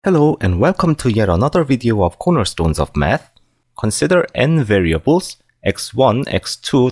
Hello and welcome to yet another video of Cornerstones of Math. Consider n variables x1, x2,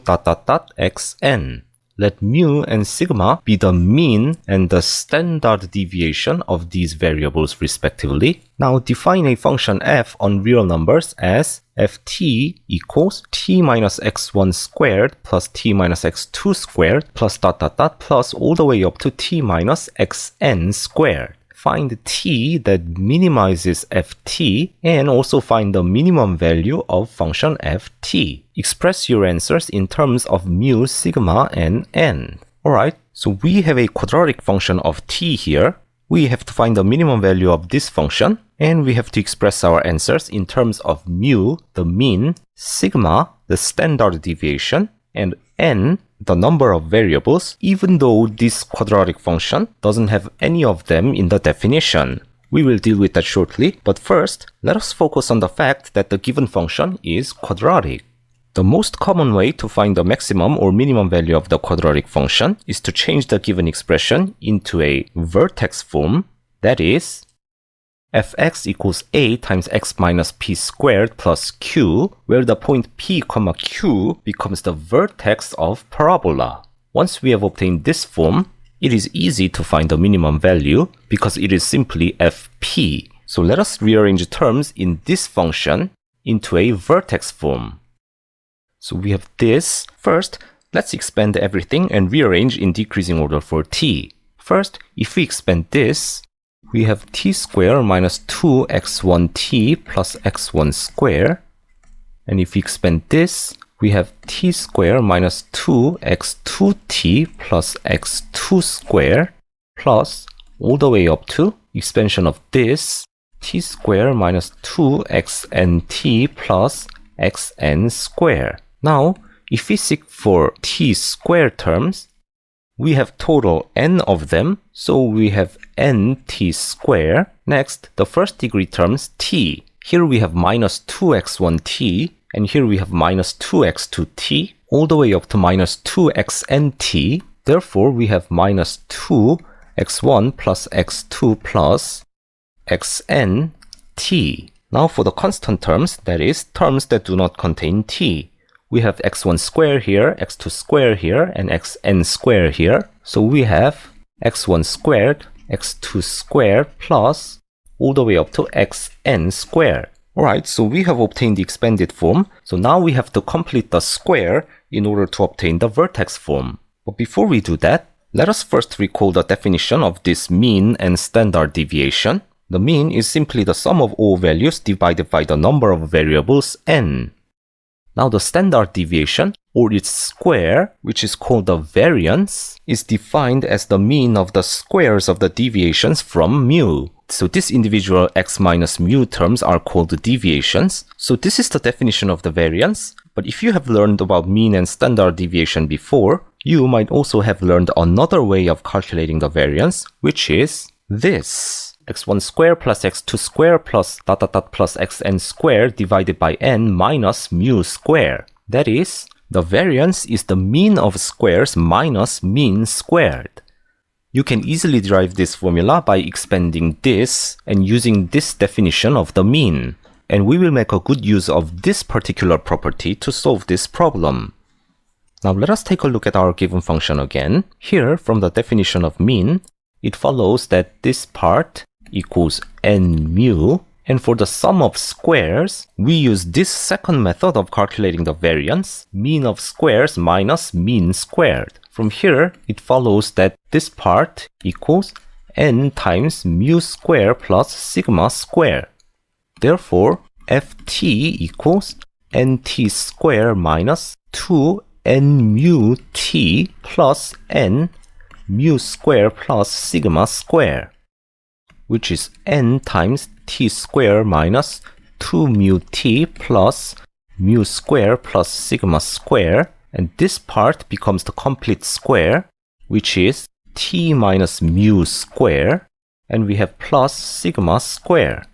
xn. Let mu and sigma be the mean and the standard deviation of these variables respectively. Now define a function f on real numbers as ft equals t minus x1 squared plus t minus x2 squared plus plus all the way up to t minus xn squared. Find t that minimizes ft and also find the minimum value of function ft. Express your answers in terms of mu, sigma, and n. Alright, so we have a quadratic function of t here. We have to find the minimum value of this function, and we have to express our answers in terms of mu, the mean, sigma, the standard deviation, and n, the number of variables, even though this quadratic function doesn't have any of them in the definition. We will deal with that shortly, but first, let us focus on the fact that the given function is quadratic. The most common way to find the maximum or minimum value of the quadratic function is to change the given expression into a vertex form, that is, fx equals a times x minus p squared plus q, where the point p, q becomes the vertex of parabola. Once we have obtained this form, it is easy to find the minimum value because it is simply fp. So let us rearrange terms in this function into a vertex form. So we have this. First, let's expand everything and rearrange in decreasing order for t. First, if we expand this, we have t squared minus 2x1t plus x1 squared. And if we expand this, we have t squared minus 2x2t plus x2 squared plus all the way up to expansion of this t squared minus 2xnt plus xn squared. Now, if we seek for t squared terms, we have total n of them, so we have nt squared. Next, the first degree terms t. Here we have minus 2x1t, and here we have minus 2x2t, all the way up to minus 2xnt. Therefore, we have minus 2x1 plus x2 plus xnt. Now for the constant terms, that is, terms that do not contain t. We have x1 squared here, x2 squared here, and xn squared here. So we have x1 squared, x2 squared, plus all the way up to xn squared. Alright, so we have obtained the expanded form. So now we have to complete the square in order to obtain the vertex form. But before we do that, let us first recall the definition of this mean and standard deviation. The mean is simply the sum of all values divided by the number of variables n. Now the standard deviation, or its square, which is called the variance, is defined as the mean of the squares of the deviations from mu. So this individual x minus mu terms are called deviations. So this is the definition of the variance. But if you have learned about mean and standard deviation before, you might also have learned another way of calculating the variance, which is this. x1 squared plus x2 squared plus plus xn squared divided by n minus mu squared. That is, the variance is the mean of squares minus mean squared. You can easily derive this formula by expanding this and using this definition of the mean. And we will make a good use of this particular property to solve this problem. Now let us take a look at our given function again. Here, from the definition of mean, it follows that this part equals n mu, and for the sum of squares, we use this second method of calculating the variance, mean of squares minus mean squared. From here, it follows that this part equals n times mu squared plus sigma squared. Therefore, ft equals nt squared minus 2n mu t plus n mu squared plus sigma squared, which is n times t squared minus 2 mu t plus mu squared plus sigma squared, and this part becomes the complete square, which is t minus mu squared, and we have plus sigma squared.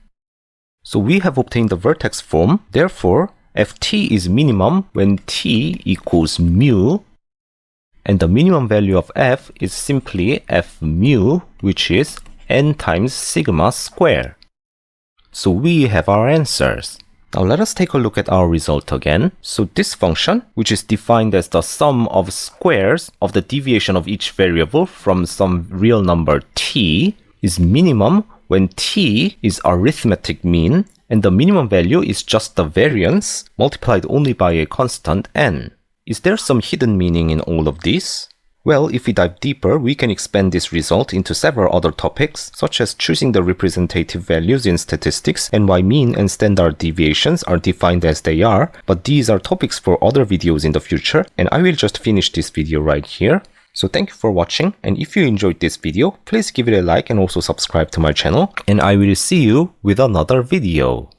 So we have obtained the vertex form. Therefore, ft is minimum when t equals mu, and the minimum value of f is simply f mu, which is n times sigma squared. So we have our answers. Now let us take a look at our result again. So this function, which is defined as the sum of squares of the deviation of each variable from some real number t, is minimum when t is arithmetic mean and the minimum value is just the variance multiplied only by a constant n. Is there some hidden meaning in all of this? Well, if we dive deeper, we can expand this result into several other topics, such as choosing the representative values in statistics and why mean and standard deviations are defined as they are, but these are topics for other videos in the future, and I will just finish this video right here. So thank you for watching, and if you enjoyed this video, please give it a like and also subscribe to my channel, and I will see you with another video.